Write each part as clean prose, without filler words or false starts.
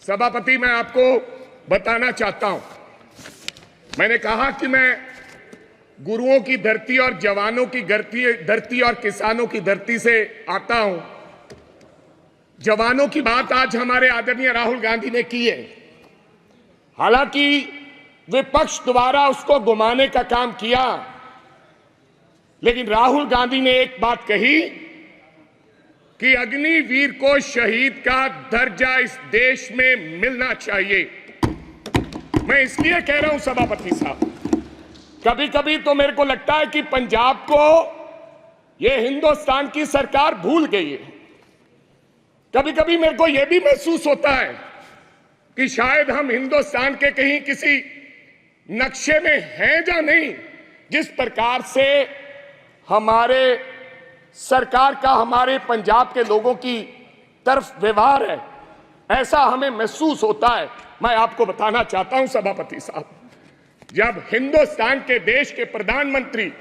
सभापति, मैं आपको बताना चाहता हूं, मैंने कहा कि मैं गुरुओं की धरती और जवानों की धरती और किसानों की धरती से आता हूं। जवानों की बात आज हमारे आदरणीय राहुल गांधी ने की है। हालांकि विपक्ष द्वारा उसको घुमाने का काम किया, लेकिन राहुल गांधी ने एक बात कही कि अग्निवीर को शहीद का दर्जा इस देश में मिलना चाहिए। मैं इसलिए कह रहा हूं सभापति साहब, कभी कभी तो मेरे को लगता है कि पंजाब को यह हिंदुस्तान की सरकार भूल गई है। कभी कभी मेरे को यह भी महसूस होता है कि शायद हम हिंदुस्तान के कहीं किसी नक्शे में हैं या नहीं। जिस प्रकार से हमारे सरकार का हमारे पंजाब के लोगों की तरफ व्यवहार है, ऐसा हमें महसूस होता है। मैं आपको बताना चाहता हूं सभापति साहब, जब हिंदुस्तान के देश के प्रधानमंत्री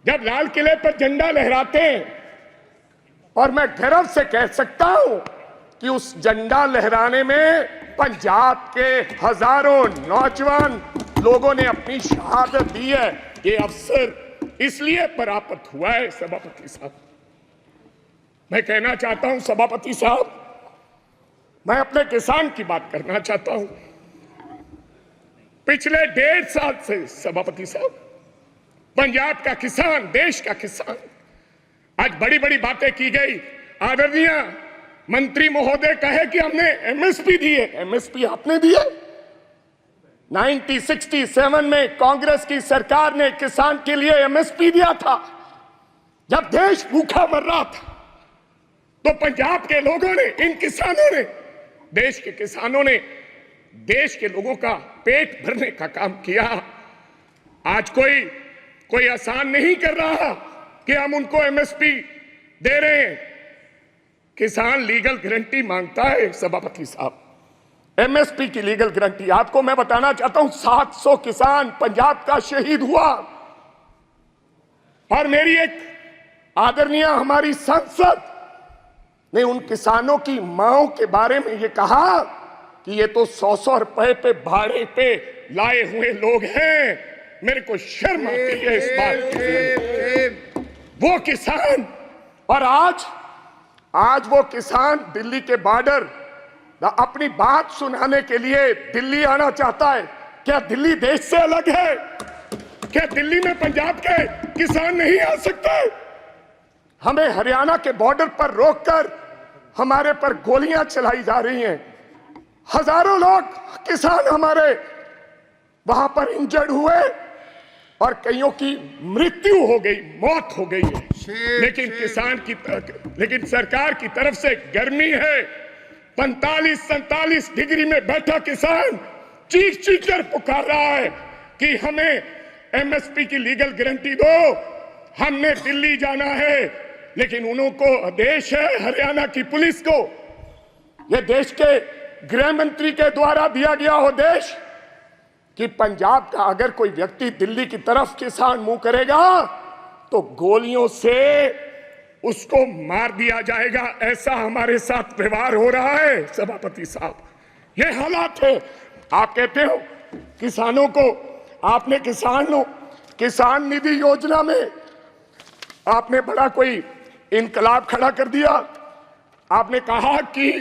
जब लाल किले पर झंडा लहराते हैं, और मैं गर्व से कह सकता हूं कि उस झंडा लहराने में पंजाब के हजारों नौजवान लोगों ने अपनी शहादत दी है। ये अवसर इसलिए प्राप्त हुआ है सभापति साहब। मैं कहना चाहता हूं सभापति साहब, मैं अपने किसान की बात करना चाहता हूं। पिछले 1.5 साल से सभापति साहब, पंजाब का किसान, देश का किसान, आज बड़ी बड़ी बातें की गई। आदरणीय मंत्री महोदय कहे कि हमने एमएसपी दी है। एमएसपी आपने दी है? 1967 में कांग्रेस की सरकार ने किसान के लिए एमएसपी दिया था। जब देश भूखा मर रहा था, तो पंजाब के लोगों ने, इन किसानों ने, देश के किसानों ने देश के लोगों का पेट भरने का काम किया। आज कोई आसान नहीं कर रहा कि हम उनको एमएसपी दे रहे हैं। किसान लीगल गारंटी मांगता है सभापति साहब, एमएसपी की लीगल गारंटी। आपको मैं बताना चाहता हूं, 700 किसान पंजाब का शहीद हुआ। और मेरी एक आदरणीय हमारी सांसद ने उन किसानों की मांओं के बारे में ये कहा कि ये तो 100-100 रुपए पे भाड़े पे लाए हुए लोग हैं। मेरे को शर्म आती है इस बात की। वो किसान, और आज वो किसान दिल्ली के बॉर्डर अपनी बात सुनाने के लिए दिल्ली आना चाहता है। क्या दिल्ली देश से अलग है? क्या दिल्ली में पंजाब के किसान नहीं आ सकते? हमें हरियाणा के बॉर्डर पर रोककर हमारे पर गोलियां चलाई जा रही हैं। हजारों लोग किसान हमारे वहां पर इंजर्ड हुए और कईयों की मृत्यु हो गई, मौत हो गई है। लेकिन सरकार की तरफ से गर्मी है। 45-47 डिग्री में बैठा किसान चीख कर पुकार रहा है कि हमें एमएसपी की लीगल गारंटी दो, हमने दिल्ली जाना है। लेकिन उनको आदेश है हरियाणा की पुलिस को, यह देश के गृह मंत्री के द्वारा दिया गया हो देश, कि पंजाब का अगर कोई व्यक्ति दिल्ली की तरफ किसान मुंह करेगा तो गोलियों से उसको मार दिया जाएगा। ऐसा हमारे साथ व्यवहार हो रहा है सभापति साहब। ये हालात है। आप कहते हो किसानों को, आपने किसान निधि योजना में आपने बड़ा कोई इनकलाब खड़ा कर दिया। आपने कहा कि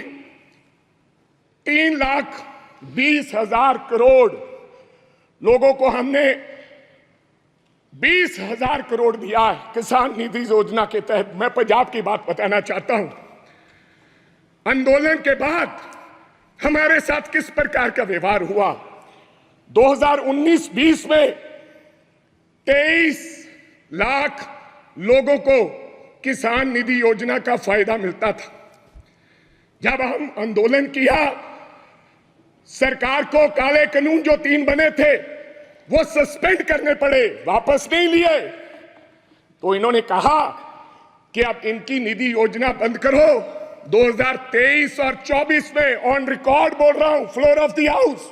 3,20,000 करोड़ लोगों को हमने 20,000 करोड़ दिया है किसान निधि योजना के तहत। मैं पंजाब की बात बताना चाहता हूं। आंदोलन के बाद हमारे साथ किस प्रकार का व्यवहार हुआ। 2019-20 में 23 लाख लोगों को किसान निधि योजना का फायदा मिलता था। जब हम आंदोलन किया, सरकार को काले कानून जो 3 बने थे वो सस्पेंड करने पड़े, वापस नहीं लिए। तो इन्होंने कहा कि अब इनकी निधि योजना बंद करो। 2023 और 24 में ऑन रिकॉर्ड बोल रहा हूं, फ्लोर ऑफ द हाउस,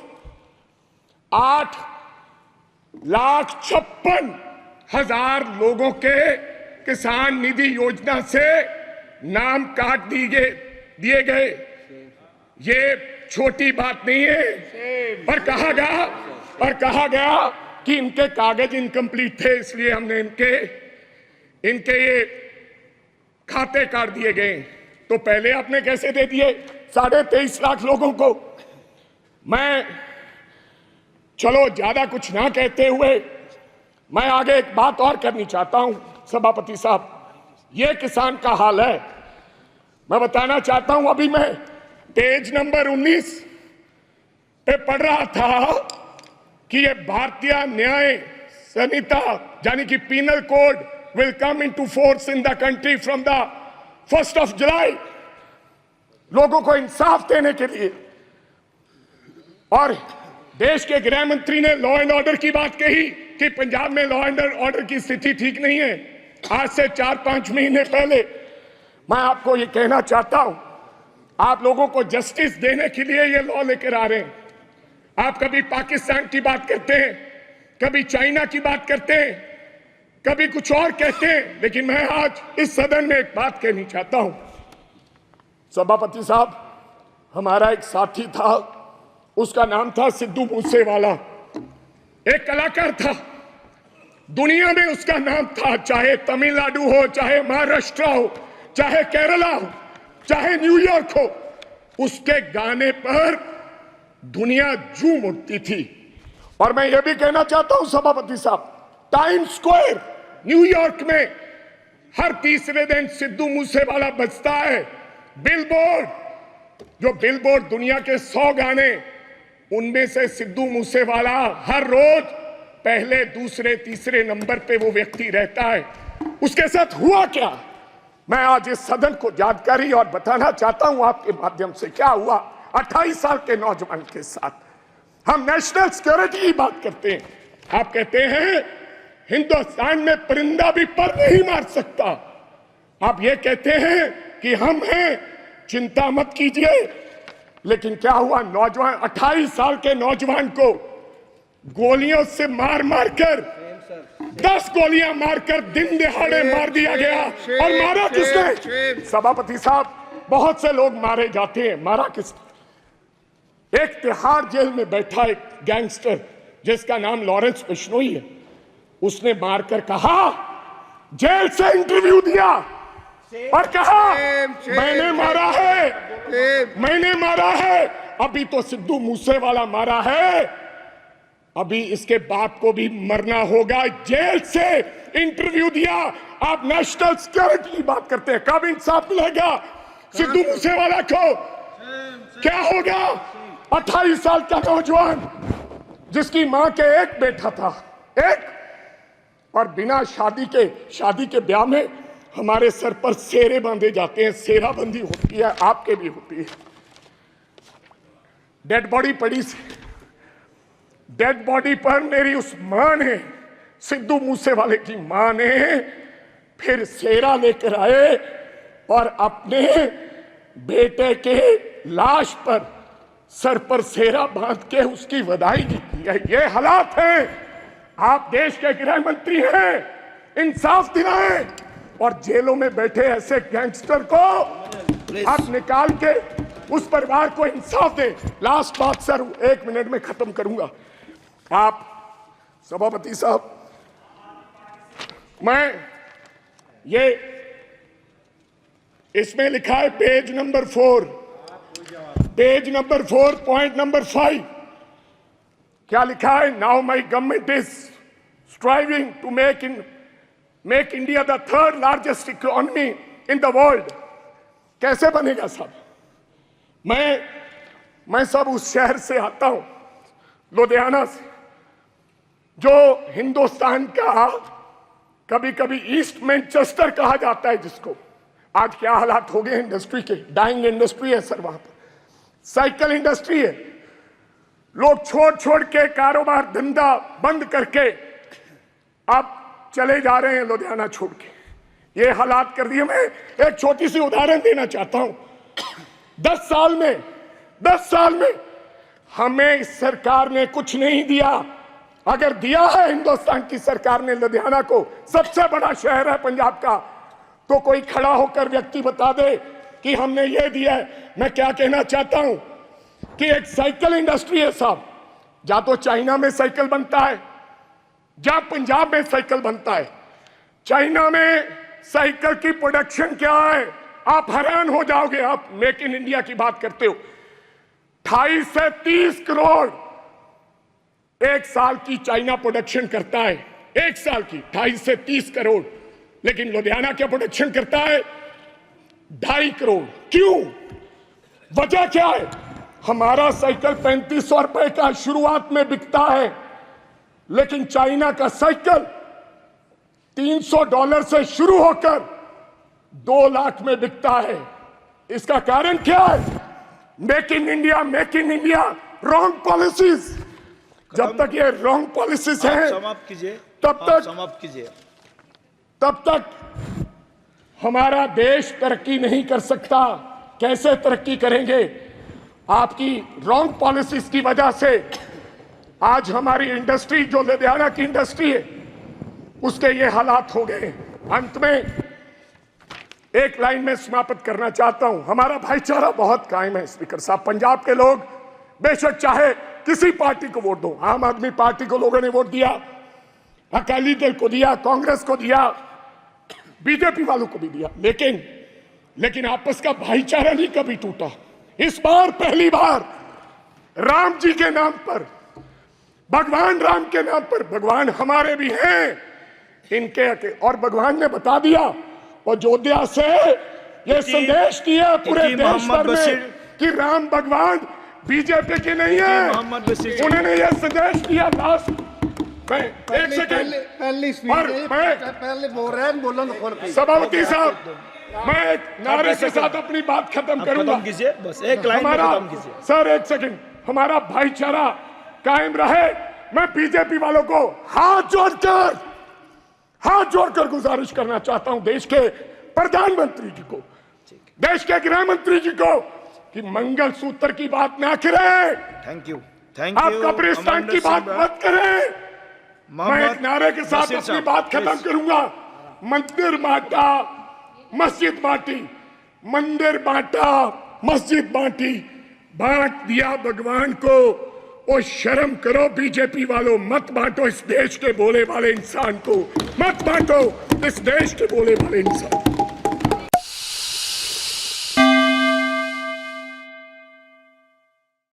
8,56,000 लोगों के किसान निधि योजना से नाम काट दिए गए। ये छोटी बात नहीं है। और कहा गया कि इनके कागज इनकम्प्लीट थे, इसलिए हमने इनके ये खाते काट दिए गए। तो पहले आपने कैसे दे दिए 23.5 लाख लोगों को? मैं चलो ज्यादा कुछ ना कहते हुए मैं आगे एक बात और करनी चाहता हूं सभापति साहब। ये किसान का हाल है, मैं बताना चाहता हूं। अभी मैं पेज नंबर 19 पे पढ़ रहा था कि ये भारतीय न्याय संहिता यानी कि penal code will come into force in the country from the 1st of July, लोगों को इंसाफ देने के लिए। और देश के गृह मंत्री ने लॉ एंड ऑर्डर की बात कही कि पंजाब में लॉ एंड ऑर्डर की स्थिति ठीक नहीं है। आज से 4-5 महीने पहले मैं आपको ये कहना चाहता हूं, आप लोगों को जस्टिस देने के लिए ये लॉ लेकर आ रहे हैं। आप कभी पाकिस्तान की बात करते हैं, कभी चाइना की बात करते हैं, कभी कुछ और कहते हैं, लेकिन मैं आज इस सदन में एक बात कहनी चाहता हूं। सभापति साहब, हमारा एक साथी था, उसका नाम था सिद्धू मूसेवाला, एक कलाकार था, दुनिया में उसका नाम था। चाहे तमिलनाडु हो, चाहे महाराष्ट्र हो, चाहे केरला हो, चाहे न्यूयॉर्क हो, उसके गाने पर दुनिया झूम उठती थी। और मैं ये भी कहना चाहता हूं सभापति साहब, टाइम स्क्वायर न्यूयॉर्क में हर तीसरे दिन सिद्धू मूसेवाला बजता है। बिलबोर्ड, जो बिलबोर्ड दुनिया के 100 गाने, उनमें से सिद्धू मूसेवाला हर रोज पहले, दूसरे, तीसरे नंबर पे वो व्यक्ति रहता है। उसके साथ हुआ क्या, मैं आज इस सदन को जानकारी और बताना चाहता हूं आपके माध्यम से। क्या हुआ 28 साल के नौजवान के साथ। हम नेशनल सिक्योरिटी की बात करते हैं, आप कहते हैं हिंदुस्तान में परिंदा भी पर नहीं मार सकता। आप ये कहते हैं कि हम हैं, चिंता मत कीजिए। लेकिन क्या हुआ, नौजवान 28 साल के नौजवान को गोलियों से मार मारकर 10 गोलियां मारकर दिन दिहाड़े मार दिया गया। और मारा किसने? सभापति साहब, बहुत से लोग मारे जाते हैं, मारा किसने? एक तिहाड़ जेल में बैठा एक गैंगस्टर जिसका नाम लॉरेंस बिश्नोई है, उसने मारकर कहा, जेल से इंटरव्यू दिया और कहा मैंने मारा है, मैंने मारा है। अभी तो सिद्धू मूसेवाला मारा है, अभी इसके बाप को भी मरना होगा। जेल से इंटरव्यू दिया। आप नेशनल सिक्योरिटी की बात करते हैं, कब इंसाफ मिलेगा सिद्धू मूसेवाला को? क्या होगा 28 साल का नौजवान जिसकी मां के एक बेटा था, एक, और बिना शादी के ब्याह में हमारे सर पर सेरे बांधे जाते हैं। सेराबंदी होती है, आपके भी होती है। डेड बॉडी पड़ी, डेड बॉडी पर मेरी उस मां ने, सिद्धू मूसेवाले की मां ने फिर सेरा लेकर आए और अपने बेटे के लाश पर सर पर सेरा बांध के उसकी विदाई की है। ये हालात हैं। आप देश के गृह मंत्री हैं, इंसाफ दिलाएं और जेलों में बैठे ऐसे गैंगस्टर को आप निकाल के उस परिवार को इंसाफ दें। लास्ट बात सर, 1 मिनट में खत्म करूंगा। आप सभापति साहब, मैं ये इसमें लिखा है पेज नंबर 4, पॉइंट नंबर 5, क्या लिखा है? Now my government is striving to make India the 3rd largest economy in the world. कैसे बनेगा साहब? मैं सब उस शहर से आता हूं, लुधियाना से, जो हिंदुस्तान का कभी कभी ईस्ट मैनचेस्टर कहा जाता है, जिसको आज क्या हालात हो गए इंडस्ट्री के, डाइंग इंडस्ट्री है सर, वहां पर साइकिल इंडस्ट्री है। लोग छोड़ के कारोबार धंधा बंद करके अब चले जा रहे हैं लुधियाना छोड़ के। ये हालात कर दिए। मैं एक छोटी सी उदाहरण देना चाहता हूं। 10 साल में हमें इस सरकार ने कुछ नहीं दिया। अगर दिया है हिंदुस्तान की सरकार ने लुधियाना को, सबसे बड़ा शहर है पंजाब का, तो कोई खड़ा होकर व्यक्ति बता दे कि हमने ये दिया है। मैं क्या कहना चाहता हूं, कि एक साइकिल इंडस्ट्री है साहब, या तो चाइना में साइकिल बनता है या पंजाब में साइकिल बनता है। चाइना में साइकिल की प्रोडक्शन क्या है, आप हैरान हो जाओगे। आप मेक इन इंडिया की बात करते हो, 28 से 30 करोड़ एक साल की चाइना प्रोडक्शन करता है, एक साल की 28 से 30 करोड़। लेकिन लुधियाना क्या प्रोडक्शन करता है, 2.5 करोड़। क्यों, वजह क्या है? हमारा साइकिल 3500 रुपए का शुरुआत में बिकता है, लेकिन चाइना का साइकिल $300 से शुरू होकर 2 लाख में बिकता है। इसका कारण क्या है? Make in India, make in India, wrong policies. जब तक ये रॉन्ग पॉलिसीज हैं, समाप्त कीजिए, समाप्त कीजिए, तब तक हमारा देश तरक्की नहीं कर सकता। कैसे तरक्की करेंगे? आपकी रॉन्ग पॉलिसीज की वजह से आज हमारी इंडस्ट्री, जो लुधियाना की इंडस्ट्री है, उसके ये हालात हो गए। अंत में एक लाइन में समाप्त करना चाहता हूं। हमारा भाईचारा बहुत कायम है स्पीकर साहब। पंजाब के लोग बेशक चाहे किसी पार्टी को वोट दो, आम आदमी पार्टी को लोगों ने वोट दिया, अकाली दल को दिया, कांग्रेस को दिया, बीजेपी वालों को भी दिया, लेकिन आपस का भाईचारा नहीं कभी टूटा। इस बार पहली बार राम जी के नाम पर, भगवान राम के नाम पर, भगवान हमारे भी हैं इनके, और भगवान ने बता दिया अयोध्या से ये संदेश दिया पूरे देश भर में कि राम भगवान बीजेपी के नहीं है। उन्होंने ये संदेश दिया। लास्ट मैं एक सेकंड पहले बोल रहे हैं, बोलो सभापति साहब, मैं एक नारे के साथ अपनी बात खत्म करूंगा। बस एक लाइन में खत्म कीजिए सर, एक सेकंड। हमारा भाईचारा कायम रहे। मैं बीजेपी वालों को हाथ जोड़कर गुजारिश करना चाहता हूं, देश के प्रधानमंत्री जी को, देश के गृह मंत्री जी को, कि मंगलसूत्र की बात ना करें। थैंक यू, आप कब्रिस्तान की बात मत करें। मैं एक नारे के साथ अपनी बात खत्म करूंगा। मंदिर बांटा, मस्जिद बांटी, मंदिर बांटा, मस्जिद बांटी, बांट दिया भगवान को। ओ शर्म करो बीजेपी वालों, मत बांटो इस देश के बोले वाले इंसान को, मत बांटो इस देश के बोले वाले इंसान।